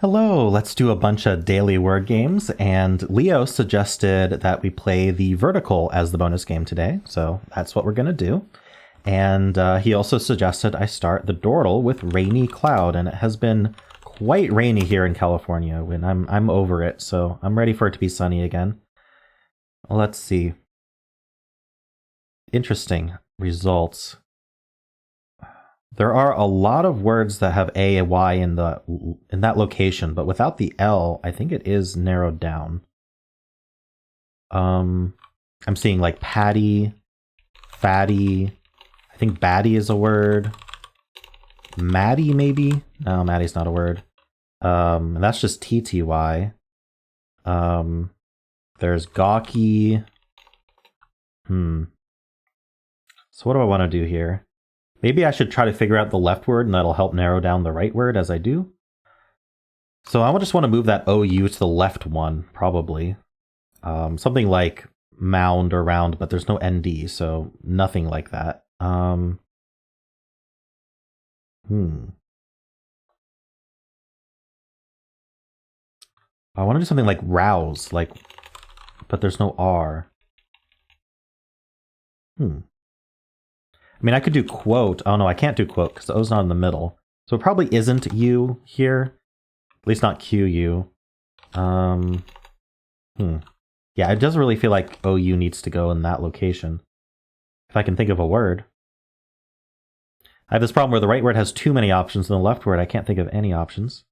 Hello, let's do a bunch of daily word games, and Leo suggested that we play the Verticle as the bonus game today, so that's what we're going to do. And he also suggested I start the Dordle with Rainy Cloud, and it has been quite rainy here in California, and I'm over it, so I'm ready for it to be sunny again. Let's see. Interesting results. There are a lot of words that have A and Y in that location, but without the L, I think it is narrowed down. I'm seeing like patty, fatty. I think batty is a word. Maddie, maybe? No, Maddie's not a word. And that's just TTY. There's gawky. So what do I want to do here? Maybe I should try to figure out the left word, and that'll help narrow down the right word as I do. So I just want to move that OU to the left one, probably. Something like mound or round, but there's no ND, so nothing like that. I want to do something like rouse, but there's no R. I mean, I could do quote. Oh no, I can't do quote because the O's not in the middle. So it probably isn't U here. At least not QU. Yeah, it doesn't really feel like OU needs to go in that location. If I can think of a word. I have this problem where the right word has too many options and the left word I can't think of any options.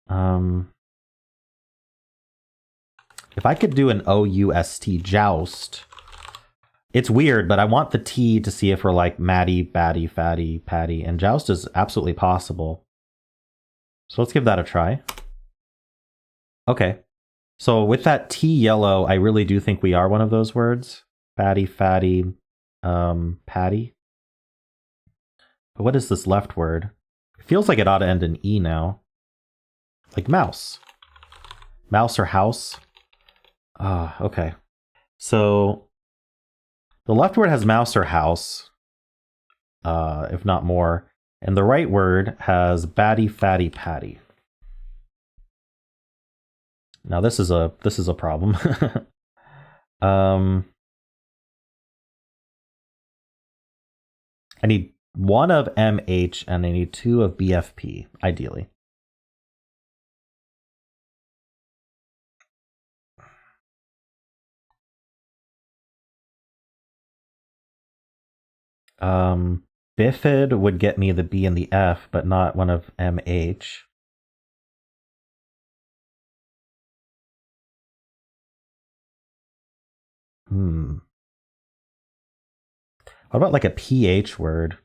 If I could do an OUST, joust. It's weird, but I want the T to see if we're like Maddie, Batty, Fatty, Patty, and joust is absolutely possible. So let's give that a try. Okay. So with that T yellow, I really do think we are one of those words. Fatty, fatty, patty. But what is this left word? It feels like it ought to end in E now. Like mouse. Mouse or house. Okay. So the left word has mouse or house, if not more, and the right word has batty, fatty, patty. Now this is a problem. I need one of MH and I need two of BFP, ideally. Bifid would get me the B and the F, but not one of MH. What about like a PH word?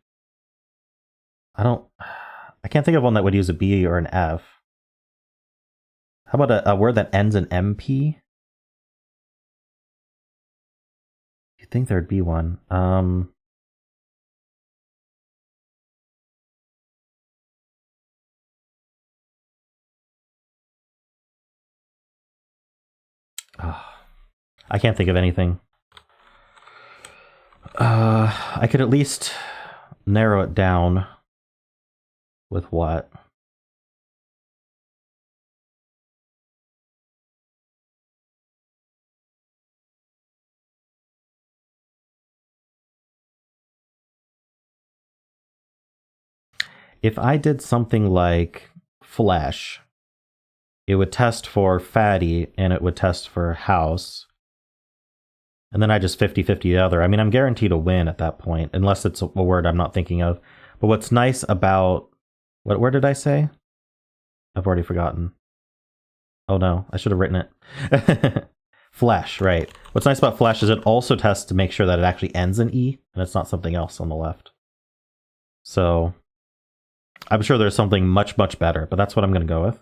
I can't think of one that would use a B or an F. How about a word that ends in MP? You'd think there'd be one. I can't think of anything. I could at least narrow it down with what? If I did something like flesh, it would test for fatty and it would test for house. And then I just 50-50 the other. I mean, I'm guaranteed a win at that point, unless it's a word I'm not thinking of. But what's nice about... What word did I say? I've already forgotten. Oh no, I should have written it. Flesh, right. What's nice about flesh is it also tests to make sure that it actually ends in E, and it's not something else on the left. So, I'm sure there's something much, much better, but that's what I'm going to go with.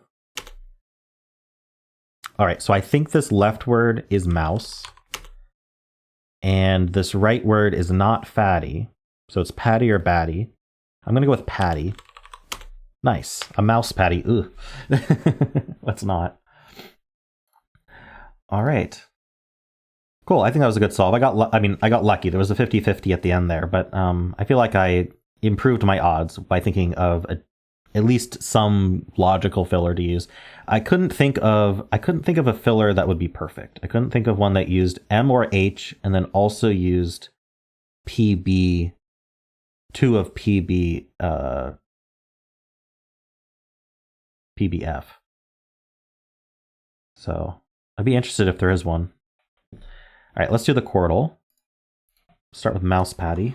Alright, so I think this left word is mouse. And this right word is not fatty. So it's patty or batty. I'm going to go with patty. Nice. A mouse patty. Ugh. Let's not. All right. Cool. I think that was a good solve. I got lucky. There was a 50-50 at the end there, but I feel like I improved my odds by thinking of at least some logical filler to use. I couldn't think of a filler that would be perfect. I couldn't think of one that used M or H and then also used PB, two of PB, PBF. So I'd be interested if there is one. All right, let's do the Quordle. Start with mouse patty.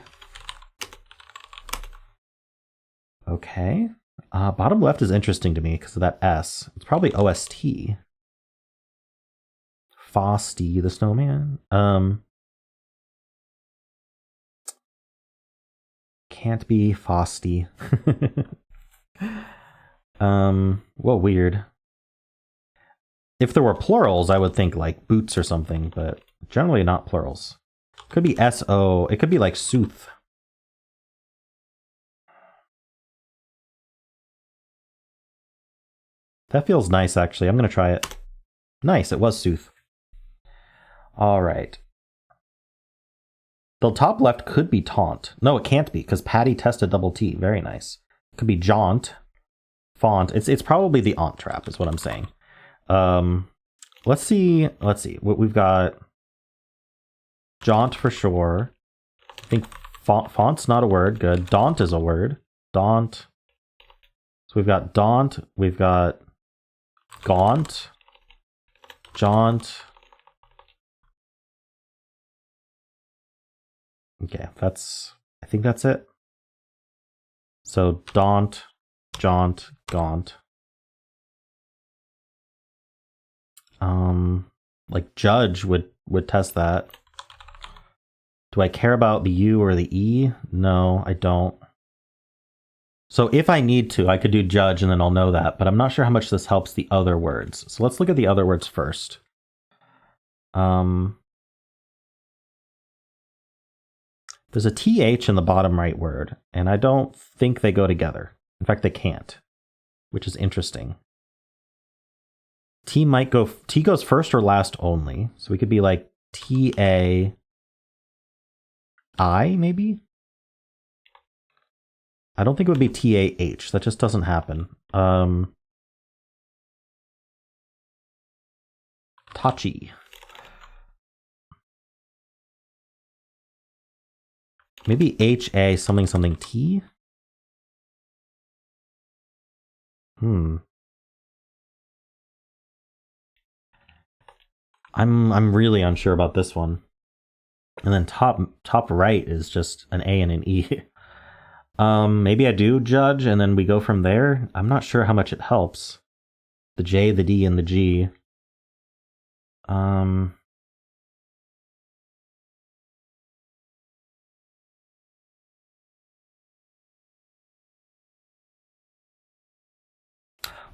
Okay. Bottom left is interesting to me because of that S. It's probably OST. Frosty the Snowman. Can't be Frosty. Well, weird. If there were plurals, I would think like boots or something, but generally not plurals. Could be S-O. It could be like sooth. That feels nice, actually. I'm going to try it. Nice, it was sooth. All right. The top left could be taunt. No, it can't be, because Patty tested double T. Very nice. It could be jaunt. Font. It's probably the aunt trap, is what I'm saying. Let's see. What we've got. Jaunt for sure. I think font's not a word. Good. Daunt is a word. Daunt. So we've got daunt. We've got gaunt. Jaunt. Okay, I think that's it. So daunt, jaunt, gaunt. Like judge would test that. Do I care about the U or the E? No, I don't. So if I need to, I could do judge and then I'll know that, but I'm not sure how much this helps the other words. So let's look at the other words first. There's a TH in the bottom right word, and I don't think they go together. In fact, they can't, which is interesting. T goes first or last only. So we could be like TAI, maybe? I don't think it would be TAH. That just doesn't happen. Tachi. Maybe HA something something T? I'm really unsure about this one. And then top right is just an A and an E. Maybe I do judge and then we go from there. I'm not sure how much it helps. The J, the D, and the G.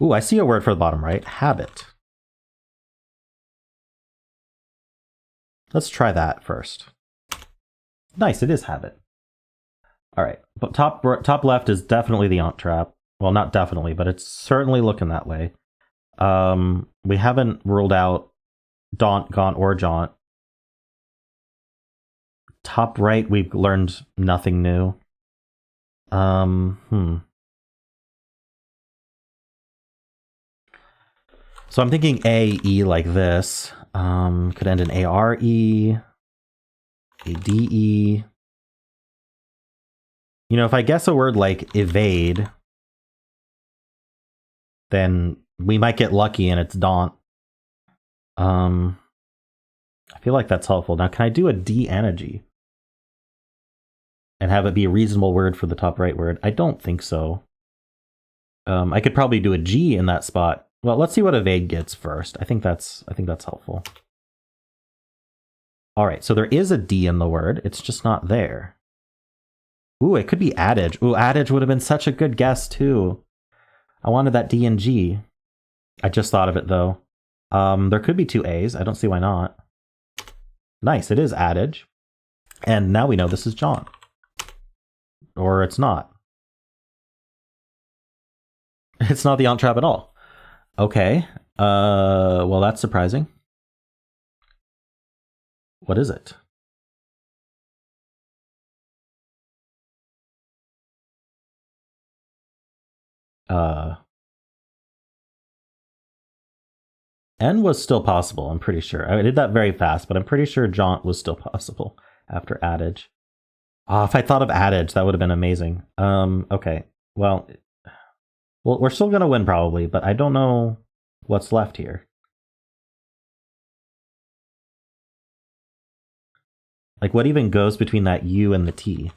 Ooh, I see a word for the bottom right. Habit. Let's try that first. Nice, it is habit. All right, but top left is definitely the aunt trap. Well, not definitely, but it's certainly looking that way. We haven't ruled out daunt, gaunt, or jaunt. Top right, we've learned nothing new. So I'm thinking A, E like this. Could end in A-R-E, A-D-E. You know, if I guess a word like evade, then we might get lucky and it's daunt. I feel like that's helpful. Now, can I do a D and a G? And have it be a reasonable word for the top right word? I don't think so. I could probably do a G in that spot. Well, let's see what evade gets first. I think that's helpful. All right, so there is a D in the word. It's just not there. Ooh, it could be adage. Ooh, adage would have been such a good guess too. I wanted that D and G. I just thought of it though. There could be two A's. I don't see why not. Nice, it is adage. And now we know this is John. Or it's not. It's not the aunt trap at all. Okay. Well, that's surprising. What is it? N was still possible, I'm pretty sure. I did that very fast, but I'm pretty sure jaunt was still possible after adage. Oh, if I thought of adage, that would have been amazing. Okay. Well, we're still going to win probably, but I don't know what's left here. Like, what even goes between that U and the T?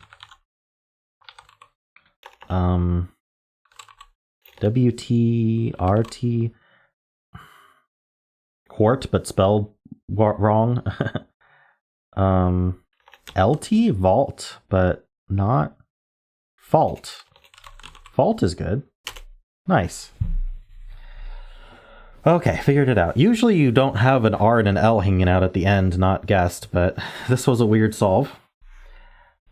WT, RT... Quart, but spelled wrong. LT, vault, but not fault. Fault is good. Nice. Okay, figured it out. Usually you don't have an R and an L hanging out at the end, not guessed, but this was a weird solve.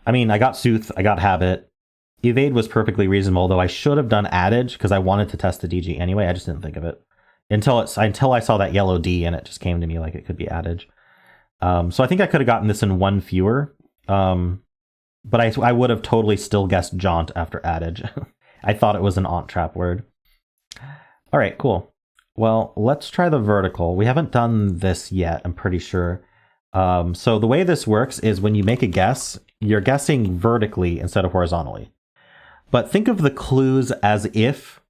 I mean, I got Sooth, I got Habit. Evade was perfectly reasonable, though I should have done Adage, because I wanted to test the DG anyway, I just didn't think of it. Until I saw that yellow D and it just came to me like it could be adage. So I think I could have gotten this in one fewer. But I would have totally still guessed jaunt after adage. I thought it was an aunt trap word. All right, cool. Well, let's try the vertical. We haven't done this yet, I'm pretty sure. So the way this works is when you make a guess, you're guessing vertically instead of horizontally. But think of the clues as if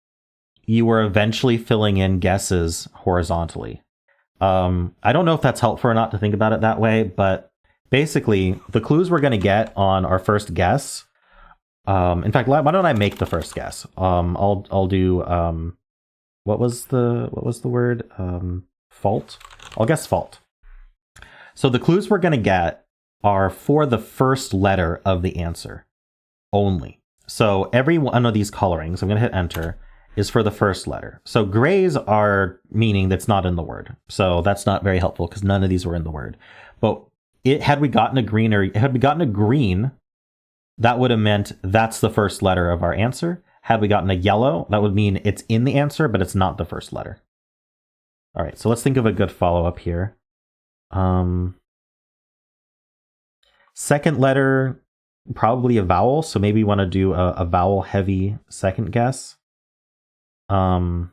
you were eventually filling in guesses horizontally. I don't know if that's helpful or not to think about it that way, but basically the clues we're going to get on our first guess. In fact, why don't I make the first guess? I'll do what was the word? Fault. I'll guess fault. So the clues we're going to get are for the first letter of the answer only. So every one of these colorings, I'm going to hit enter, is for the first letter. So grays are meaning that's not in the word. So that's not very helpful because none of these were in the word. But had we gotten a green, that would have meant that's the first letter of our answer. Had we gotten a yellow, that would mean it's in the answer, but it's not the first letter. All right, so let's think of a good follow-up here. Second letter, probably a vowel. So maybe we want to do a vowel-heavy second guess. And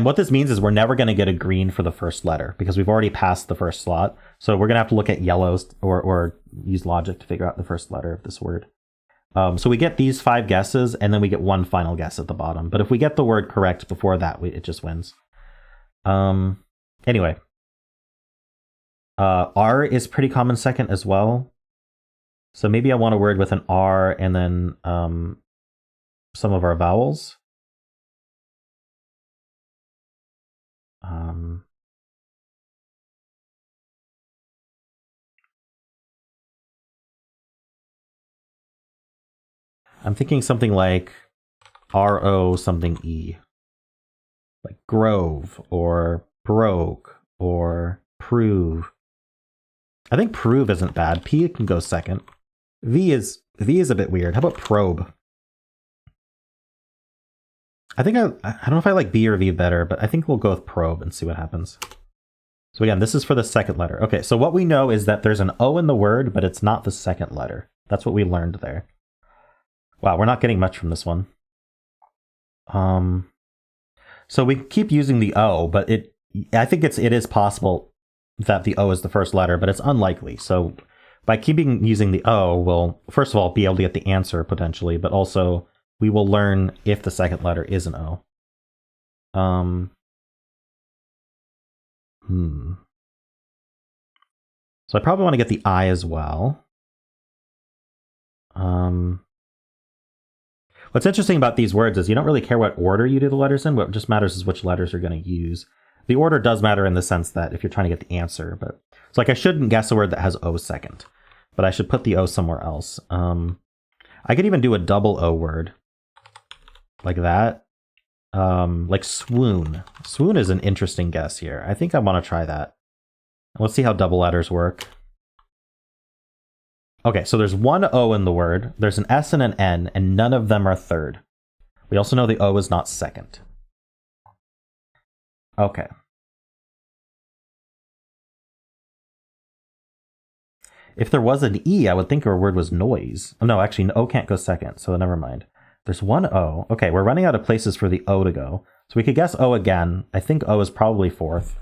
what this means is we're never going to get a green for the first letter because we've already passed the first slot. So we're going to have to look at yellows or use logic to figure out the first letter of this word. So we get these 5 guesses and then we get one final guess at the bottom. But if we get the word correct before that, it just wins. Anyway, R is pretty common second as well. So maybe I want a word with an R and then some of our vowels. I'm thinking something like RO something E. Like grove or broke or prove. I think prove isn't bad. P can go second. V is a bit weird. How about probe? I think I don't know if I like B or V better, but I think we'll go with probe and see what happens. So again, this is for the second letter. Okay, so what we know is that there's an O in the word, but it's not the second letter. That's what we learned there. Wow, we're not getting much from this one. So we keep using the O, but I think it is possible that the O is the first letter, but it's unlikely. So by keeping using the O, we'll first of all be able to get the answer potentially, but also we will learn if the second letter is an O. So I probably want to get the I as well. What's interesting about these words is you don't really care what order you do the letters in. What just matters is which letters you're going to use. The order does matter in the sense that if you're trying to get the answer, but it's like I shouldn't guess a word that has O second, but I should put the O somewhere else. I could even do a double O word like that. Like swoon. Swoon is an interesting guess here. I think I want to try that. Let's see how double letters work. Okay, so there's one O in the word, there's an S and an N, and none of them are third. We also know the O is not second. Okay. If there was an E, I would think our word was noise. Oh, no, actually, O can't go second, so never mind. There's one O. Okay, we're running out of places for the O to go. So we could guess O again. I think O is probably fourth.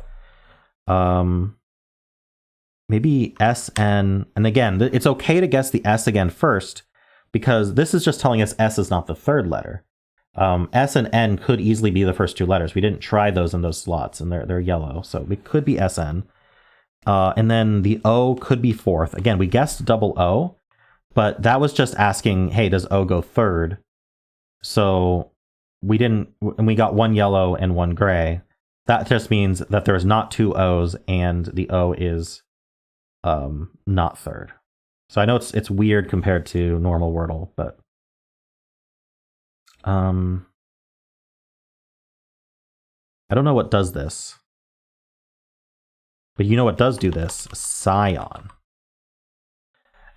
Maybe S, N. And again, it's okay to guess the S again first, because this is just telling us S is not the third letter. S and N could easily be the first two letters. We didn't try those in those slots, and they're yellow. So it could be SN. And then the O could be fourth. Again, we guessed double O, but that was just asking, hey, does O go third? So we didn't, and we got one yellow and one gray. That just means that there's not two O's and the O is not third. So I know it's weird compared to normal Wordle, but I don't know what does this. But you know what does do this? Scion.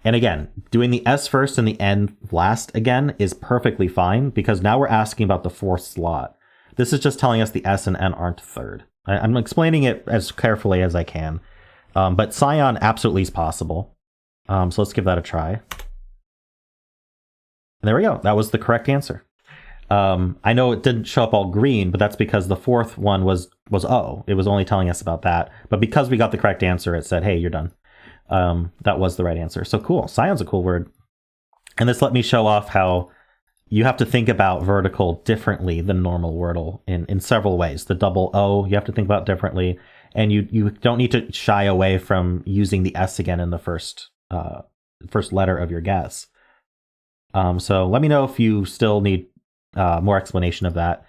And again, doing the S first and the N last again is perfectly fine, because now we're asking about the fourth slot. This is just telling us the S and N aren't third. I'm explaining it as carefully as I can. But Scion absolutely is possible. So let's give that a try. And there we go. That was the correct answer. I know it didn't show up all green, but that's because the fourth one was O. It was only telling us about that. But because we got the correct answer, it said, hey, you're done. That was the right answer. So cool. Scion's a cool word. And this let me show off how you have to think about vertical differently than normal Wordle in several ways. The double O, you have to think about differently. And you don't need to shy away from using the S again in the first letter of your guess. So let me know if you still need more explanation of that.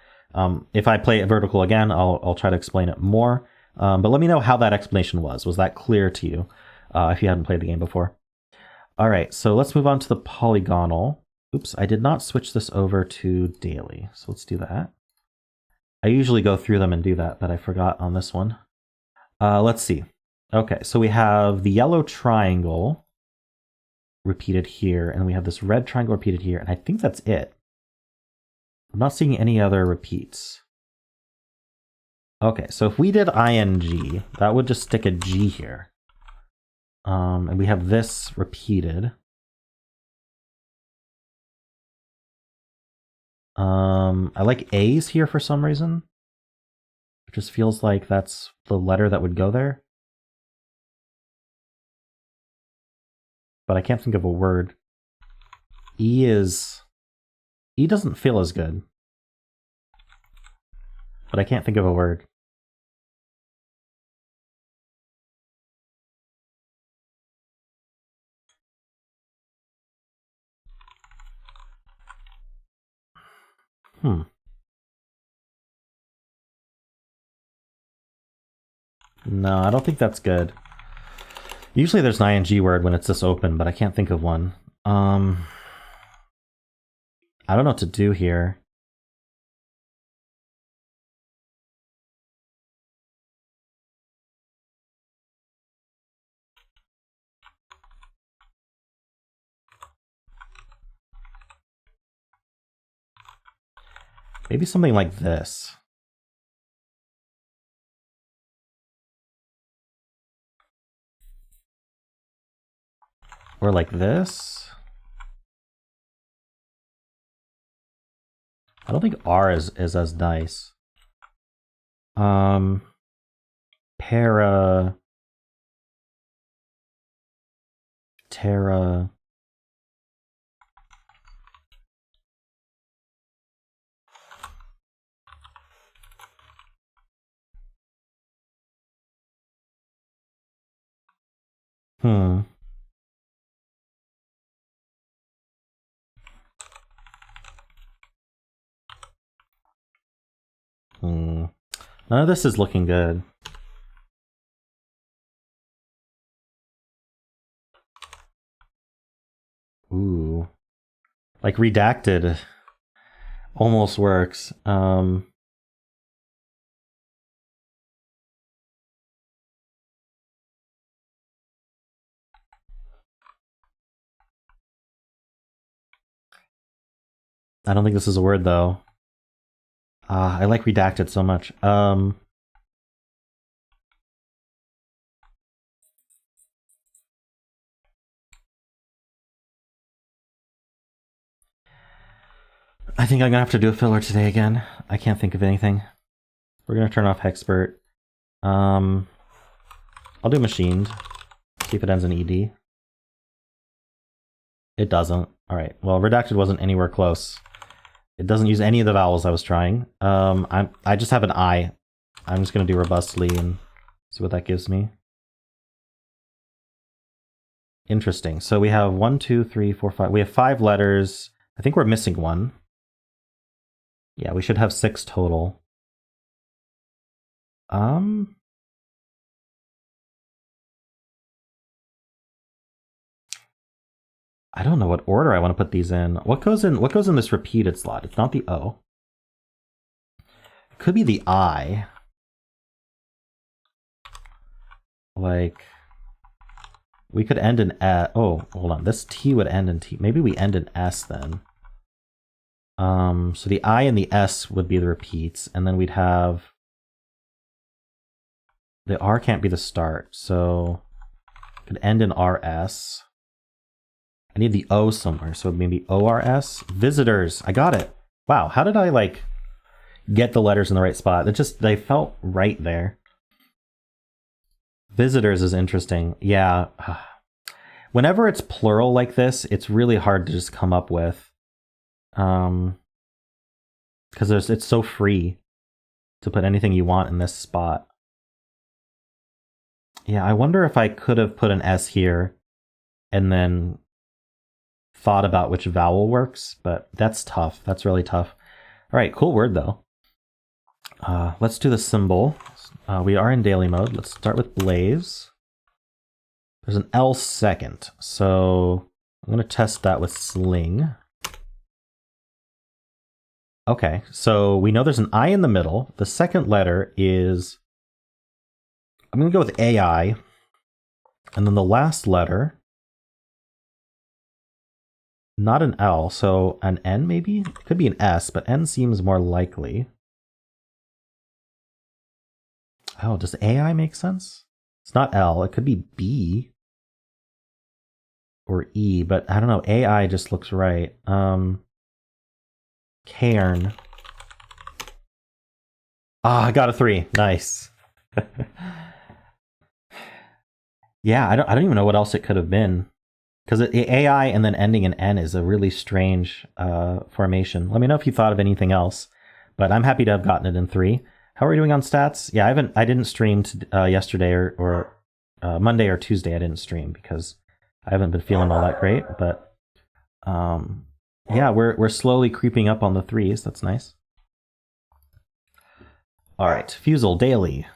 If I play it vertical again, I'll try to explain it more. But let me know how that explanation was. Was that clear to you if you hadn't played the game before? All right, so let's move on to the Polygonle. Oops, I did not switch this over to daily. So let's do that. I usually go through them and do that, but I forgot on this one. Let's see. Okay, so we have the yellow triangle repeated here, and we have this red triangle repeated here, and I think that's it. I'm not seeing any other repeats. Okay, so if we did ing, that would just stick a G here. And we have this repeated. I like A's here for some reason. It just feels like that's the letter that would go there. But I can't think of a word. E doesn't feel as good. But I can't think of a word. No, I don't think that's good. Usually there's an ing word when it's this open, but I can't think of one. I don't know what to do here. Maybe something like this. Or like this. I don't think R is as nice. Terra. None of this is looking good. Ooh. Like redacted almost works. I don't think this is a word though. I like redacted so much. I think I'm gonna have to do a filler today again. I can't think of anything. We're gonna turn off Hexpert. I'll do machined. See if it ends in ED. It doesn't. Alright, well, redacted wasn't anywhere close. It doesn't use any of the vowels I was trying. I just have an I. I'm just gonna do robustly and see what that gives me. Interesting. So we have 1, 2, 3, 4, 5. We have 5 letters. I think we're missing one. Yeah, we should have 6 total. I don't know what order I want to put these in. What goes in this repeated slot? It's not the O. It could be the I. Like, we could end in S. Oh, hold on. This T would end in T. Maybe we end in S then. So the I and the S would be the repeats, and then we'd have the R can't be the start, so it could end in RS. I need the O somewhere, so maybe ORS. Visitors. I got it. Wow, how did I like get the letters in the right spot? They felt right there. Visitors is interesting. Yeah. Whenever it's plural like this, it's really hard to just come up with. Because it's so free to put anything you want in this spot. Yeah, I wonder if I could have put an S here and then thought about which vowel works, but that's tough. That's really tough. All right, cool word though. Let's do the symbol. We are in daily mode. Let's start with blaze. There's an L second, so I'm going to test that with sling. Okay, so we know there's an I in the middle. The second letter is, I'm going to go with AI. And then the last letter, not an L, so an N maybe? It could be an S, but N seems more likely. Oh, does AI make sense? It's not L, it could be B or E, but I don't know, AI just looks right. Cairn. Ah, I got a 3. Nice. Yeah, I don't even know what else it could have been. Because AI and then ending in N is a really strange formation. Let me know if you thought of anything else. But I'm happy to have gotten it in 3. How are we doing on stats? Yeah, I didn't stream yesterday or Monday or Tuesday. I didn't stream because I haven't been feeling all that great. But yeah, we're slowly creeping up on the 3s. That's nice. All right, Fusele daily.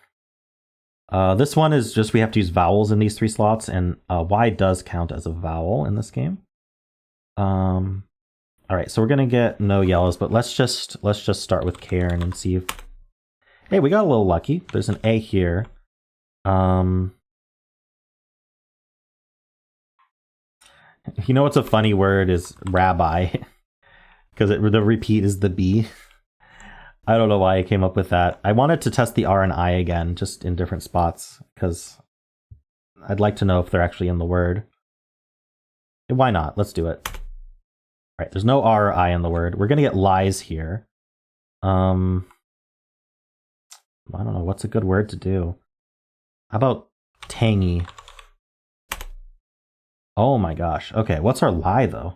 This one is just we have to use vowels in these 3 slots, and Y does count as a vowel in this game. All right, so we're gonna get no yellows, but let's just start with Cairn and see if. Hey, we got a little lucky. There's an A here. You know what's a funny word is rabbi, because the repeat is the B. I don't know why I came up with that. I wanted to test the R and I again, just in different spots, because I'd like to know if they're actually in the word. Why not? Let's do it. All right, there's no R or I in the word. We're going to get lies here. I don't know. What's a good word to do? How about tangy? Oh my gosh. Okay, what's our lie, though?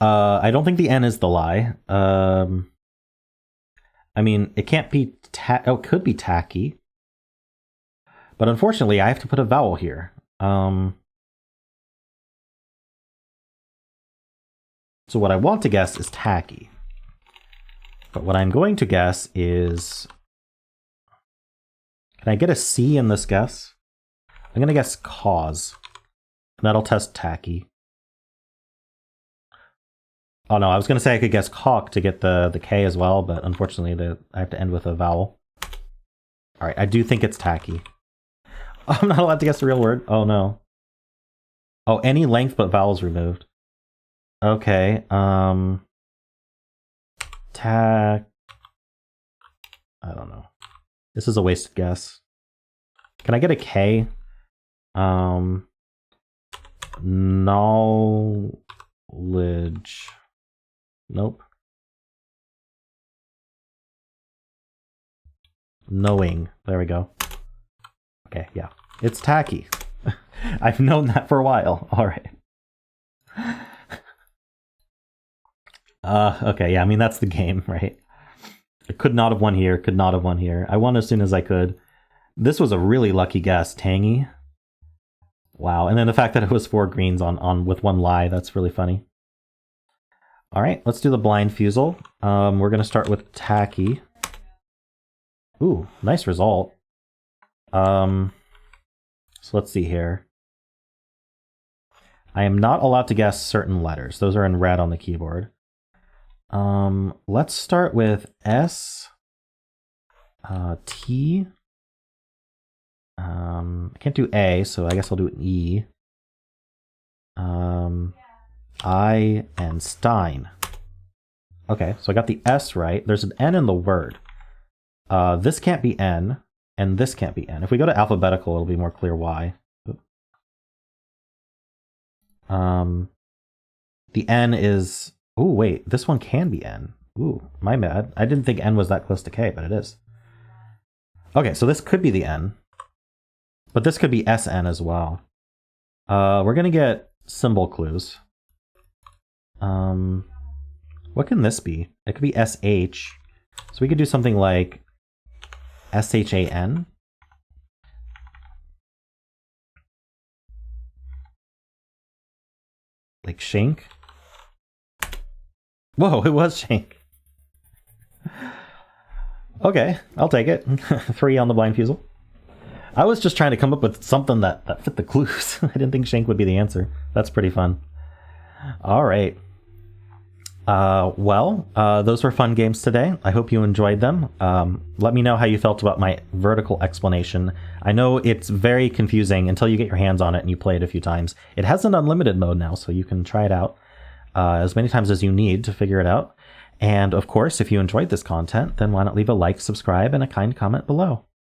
I don't think the N is the lie. I mean, it can't be oh, it could be tacky. But unfortunately, I have to put a vowel here. So what I want to guess is tacky. But what I'm going to guess is... Can I get a C in this guess? I'm going to guess cause. And that'll test tacky. Oh no, I was going to say I could guess caulk to get the K as well, but unfortunately I have to end with a vowel. Alright, I do think it's tacky. I'm not allowed to guess the real word? Oh no. Oh, any length but vowels removed. Okay, tack... I don't know. This is a wasted guess. Can I get a K? Knowledge. Nope. Knowing. There we go. Okay, yeah. It's tacky. I've known that for a while. All right. Okay, yeah, I mean, that's the game, right? I could not have won here, could not have won here. I won as soon as I could. This was a really lucky guess, tangy. Wow, and then the fact that it was 4 greens on with 1 lie, that's really funny. All right, let's do the blind Fusele. We're gonna start with tacky. Ooh, nice result. So let's see here. I am not allowed to guess certain letters. Those are in red on the keyboard. Let's start with S, T. I can't do A, so I guess I'll do an E. I and Stein. Okay, so I got the S right. There's an N in the word. This can't be N, and this can't be N. If we go to alphabetical, it'll be more clear why. The N is... Oh, wait, this one can be N. Ooh, my bad. I didn't think N was that close to K, but it is. Okay, so this could be the N. But this could be SN as well. We're going to get symbol clues. What can this be? It could be SH. So we could do something like SHAN. Like shank. Whoa, it was shank. Okay, I'll take it. 3 on the blind Fusele. I was just trying to come up with something that fit the clues. I didn't think shank would be the answer. That's pretty fun. All right. Those were fun games today. I hope you enjoyed them. Let me know how you felt about my vertical explanation. I know it's very confusing until you get your hands on it and you play it a few times. It has an unlimited mode now, so you can try it out as many times as you need to figure it out. And of course, if you enjoyed this content, then why not leave a like, subscribe, and a kind comment below.